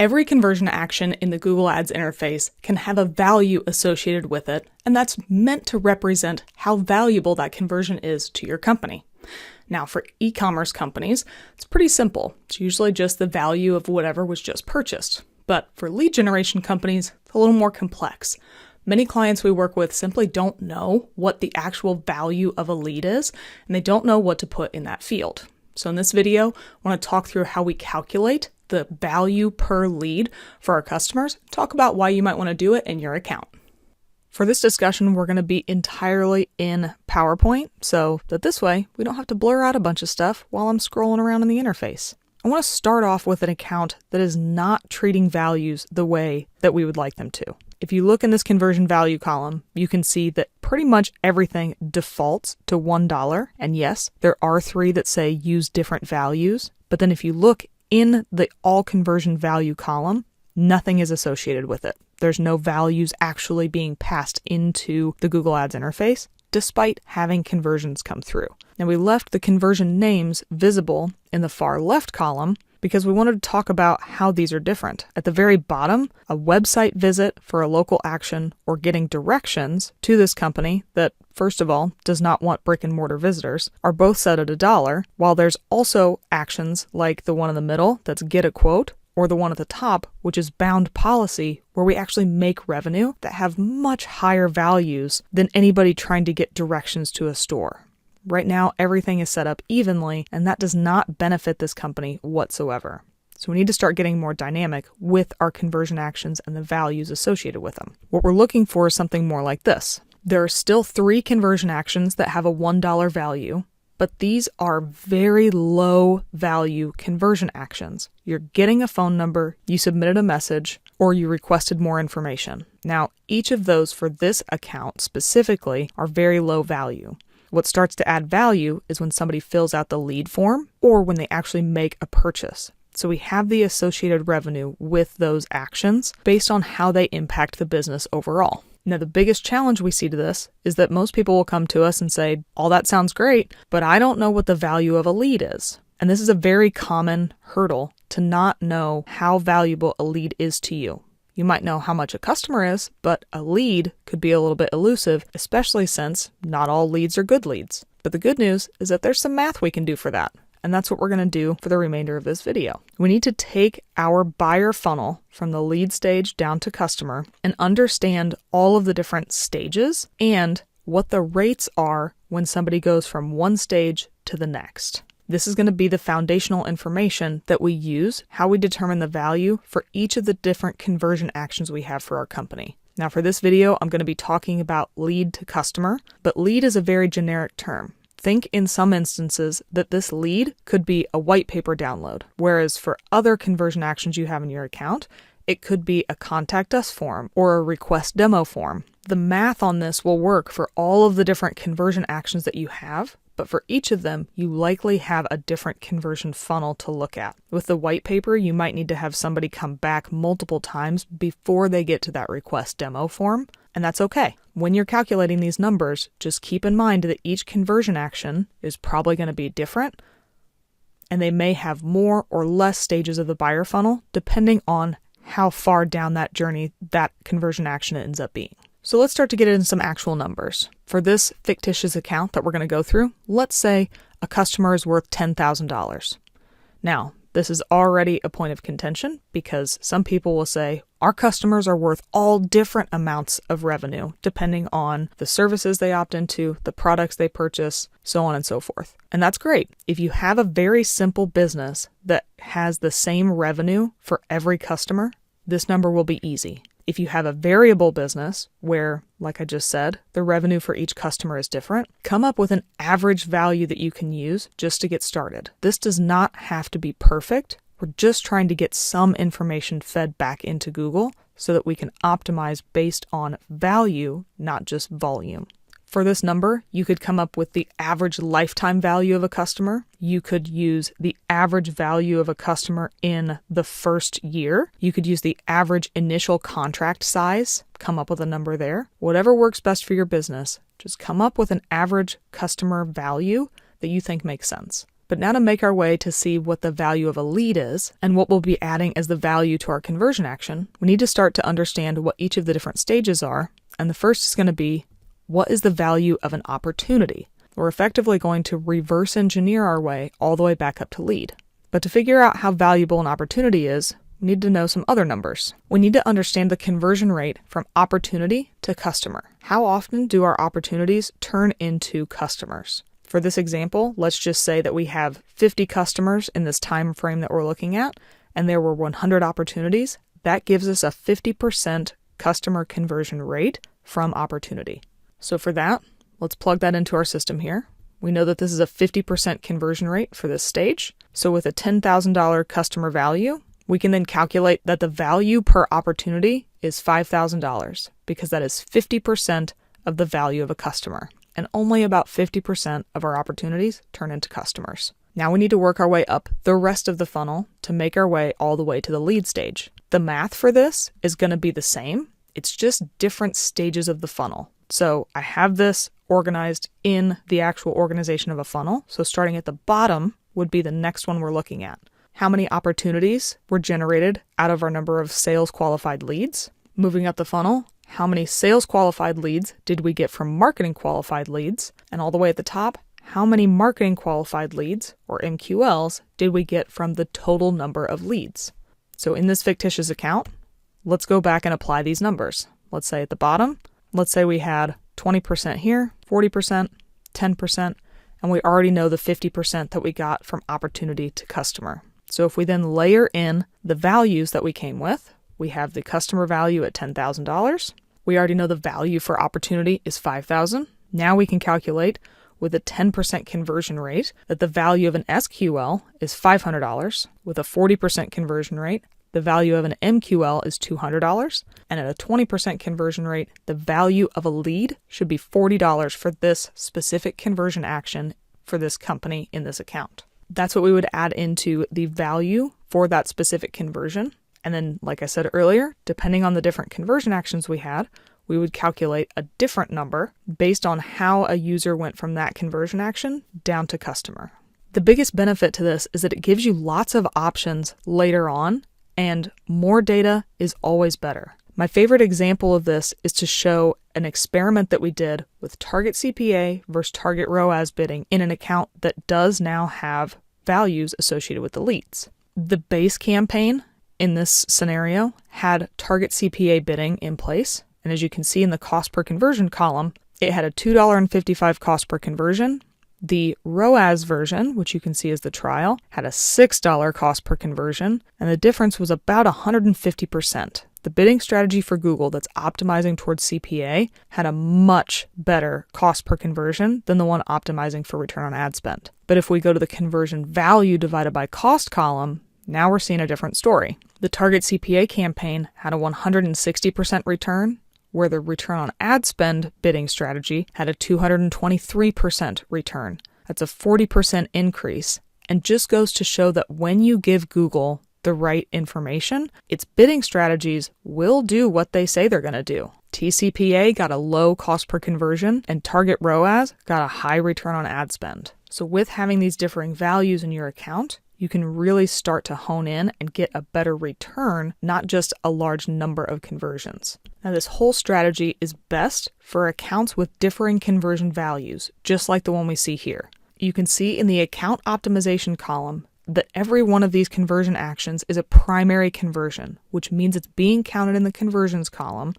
Every conversion action in the Google Ads interface can have a value associated with it, and that's meant to represent how valuable that conversion is to your company. Now, for e-commerce companies, it's pretty simple. It's usually just the value of whatever was just purchased. But for lead generation companies, it's a little more complex. Many clients we work with simply don't know what the actual value of a lead is, and they don't know what to put in that field. So in this video, I want to talk through how we calculate the value per lead for our customers, talk about why you might want to do it in your account. For this discussion, we're going to be entirely in PowerPoint, so that this way we don't have to blur out a bunch of stuff while I'm scrolling around in the interface. I want to start off with an account that is not treating values the way that we would like them to. If you look in this conversion value column, you can see that pretty much everything defaults to $1. And yes, there are 3 that say use different values. But then if you look in the all conversion value column, nothing is associated with it. There's no values actually being passed into the Google Ads interface, despite having conversions come through. Now we left the conversion names visible in the far left column because we wanted to talk about how these are different. At the very bottom, a website visit for a local action or getting directions to this company that, first of all, does not want brick and mortar visitors, are both set at $1, while there's also actions like the one in the middle, that's get a quote, or the one at the top, which is bound policy, where we actually make revenue that have much higher values than anybody trying to get directions to a store. Right now, everything is set up evenly, and that does not benefit this company whatsoever. So we need to start getting more dynamic with our conversion actions and the values associated with them. What we're looking for is something more like this. There are still 3 conversion actions that have a $1 value, but these are very low value conversion actions. You're getting a phone number, you submitted a message, or you requested more information. Now, each of those for this account specifically are very low value. What starts to add value is when somebody fills out the lead form or when they actually make a purchase. So we have the associated revenue with those actions based on how they impact the business overall. Now, the biggest challenge we see to this is that most people will come to us and say, all that sounds great, but I don't know what the value of a lead is. And this is a very common hurdle to not know how valuable a lead is to you. You might know how much a customer is, but a lead could be a little bit elusive, especially since not all leads are good leads. But the good news is that there's some math we can do for that. And that's what we're going to do for the remainder of this video. We need to take our buyer funnel from the lead stage down to customer and understand all of the different stages and what the rates are when somebody goes from one stage to the next. This is going to be the foundational information that we use, how we determine the value for each of the different conversion actions we have for our company. Now for this video, I'm going to be talking about lead to customer, but lead is a very generic term. Think in some instances that this lead could be a white paper download, whereas for other conversion actions you have in your account, it could be a contact us form or a request demo form. The math on this will work for all of the different conversion actions that you have, but for each of them, you likely have a different conversion funnel to look at. With the white paper, you might need to have somebody come back multiple times before they get to that request demo form, and that's okay. When you're calculating these numbers, just keep in mind that each conversion action is probably going to be different, and they may have more or less stages of the buyer funnel, depending on how far down that journey that conversion action ends up being. So let's start to get into some actual numbers. For this fictitious account that we're going to go through, let's say a customer is worth $10,000. Now, this is already a point of contention because some people will say our customers are worth all different amounts of revenue depending on the services they opt into, the products they purchase, so on and so forth. And that's great. If you have a very simple business that has the same revenue for every customer, this number will be easy. If you have a variable business where, like I just said, the revenue for each customer is different, come up with an average value that you can use just to get started. This does not have to be perfect. We're just trying to get some information fed back into Google so that we can optimize based on value, not just volume. For this number, you could come up with the average lifetime value of a customer. You could use the average value of a customer in the first year. You could use the average initial contract size, come up with a number there. Whatever works best for your business, just come up with an average customer value that you think makes sense. But now to make our way to see what the value of a lead is and what we'll be adding as the value to our conversion action, we need to start to understand what each of the different stages are. And the first is going to be, what is the value of an opportunity? We're effectively going to reverse engineer our way all the way back up to lead. But to figure out how valuable an opportunity is, we need to know some other numbers. We need to understand the conversion rate from opportunity to customer. How often do our opportunities turn into customers? For this example, let's just say that we have 50 customers in this time frame that we're looking at, and there were 100 opportunities. That gives us a 50% customer conversion rate from opportunity. So for that, let's plug that into our system here. We know that this is a 50% conversion rate for this stage. So with a $10,000 customer value, we can then calculate that the value per opportunity is $5,000 because that is 50% of the value of a customer. And only about 50% of our opportunities turn into customers. Now we need to work our way up the rest of the funnel to make our way all the way to the lead stage. The math for this is going to be the same. It's just different stages of the funnel. So I have this organized in the actual organization of a funnel. So starting at the bottom would be the next one we're looking at. How many opportunities were generated out of our number of sales qualified leads? Moving up the funnel, how many sales qualified leads did we get from marketing qualified leads? And all the way at the top, how many marketing qualified leads, or MQLs, did we get from the total number of leads? So in this fictitious account, let's go back and apply these numbers. Let's say at the bottom, let's say we had 20% here, 40%, 10%, and we already know the 50% that we got from opportunity to customer. So if we then layer in the values that we came with, we have the customer value at $10,000. We already know the value for opportunity is $5,000. Now we can calculate with a 10% conversion rate that the value of an SQL is $500. With a 40% conversion rate, the value of an MQL is $200. And at a 20% conversion rate, the value of a lead should be $40 for this specific conversion action for this company in this account. That's what we would add into the value for that specific conversion. And then, like I said earlier, depending on the different conversion actions we had, we would calculate a different number based on how a user went from that conversion action down to customer. The biggest benefit to this is that it gives you lots of options later on, and more data is always better. My favorite example of this is to show an experiment that we did with target CPA versus target ROAS bidding in an account that does now have values associated with the leads. The base campaign in this scenario had target CPA bidding in place, and as you can see in the cost per conversion column, it had a $2.55 cost per conversion. The ROAS version, which you can see as the trial, had a $6 cost per conversion, and the difference was about 150%. The bidding strategy for Google that's optimizing towards CPA had a much better cost per conversion than the one optimizing for return on ad spend. But if we go to the conversion value divided by cost column, now we're seeing a different story. The target CPA campaign had a 160% return, where the return on ad spend bidding strategy had a 223% return. That's a 40% increase, and just goes to show that when you give Google the right information, its bidding strategies will do what they say they're going to do. TCPA got a low cost per conversion, and target ROAS got a high return on ad spend. So with having these differing values in your account, you can really start to hone in and get a better return, not just a large number of conversions. Now, this whole strategy is best for accounts with differing conversion values, just like the one we see here. You can see in the account optimization column that every one of these conversion actions is a primary conversion, which means it's being counted in the conversions column,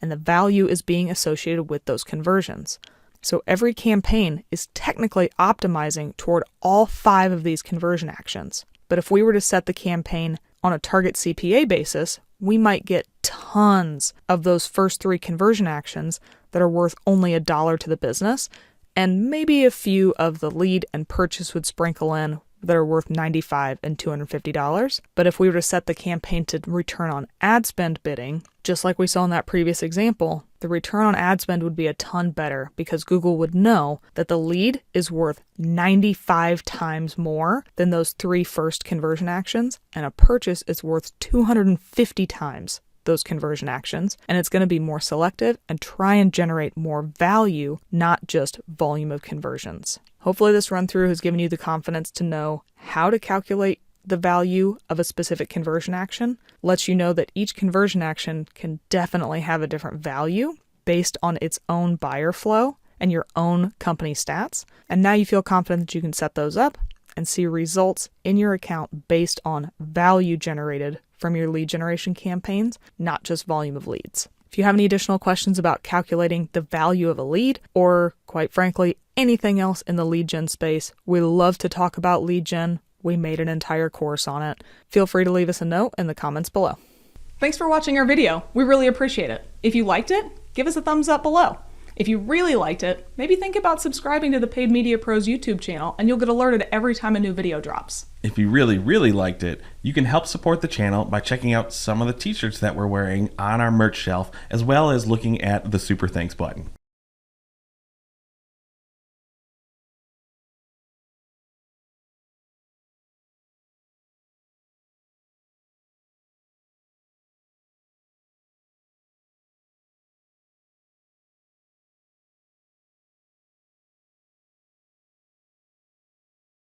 and the value is being associated with those conversions. So every campaign is technically optimizing toward all 5 of these conversion actions. But if we were to set the campaign on a target CPA basis, we might get tons of those first 3 conversion actions that are worth only $1 to the business, and maybe a few of the lead and purchase would sprinkle in that are worth $95 and $250. But if we were to set the campaign to return on ad spend bidding, just like we saw in that previous example, the return on ad spend would be a ton better because Google would know that the lead is worth 95 times more than those 3 first conversion actions, and a purchase is worth 250 times those conversion actions, and it's going to be more selective and try and generate more value, not just volume of conversions. Hopefully this run through has given you the confidence to know how to calculate the value of a specific conversion action, lets you know that each conversion action can definitely have a different value based on its own buyer flow and your own company stats. And now you feel confident that you can set those up and see results in your account based on value generated from your lead generation campaigns, not just volume of leads. If you have any additional questions about calculating the value of a lead, or quite frankly, anything else in the lead gen space, we love to talk about lead gen. We made an entire course on it. Feel free to leave us a note in the comments below. Thanks for watching our video. We really appreciate it. If you liked it, give us a thumbs up below. If you really liked it, maybe think about subscribing to the Paid Media Pros YouTube channel and you'll get alerted every time a new video drops. If you really liked it, you can help support the channel by checking out some of the t-shirts that we're wearing on our merch shelf, as well as looking at the Super Thanks button.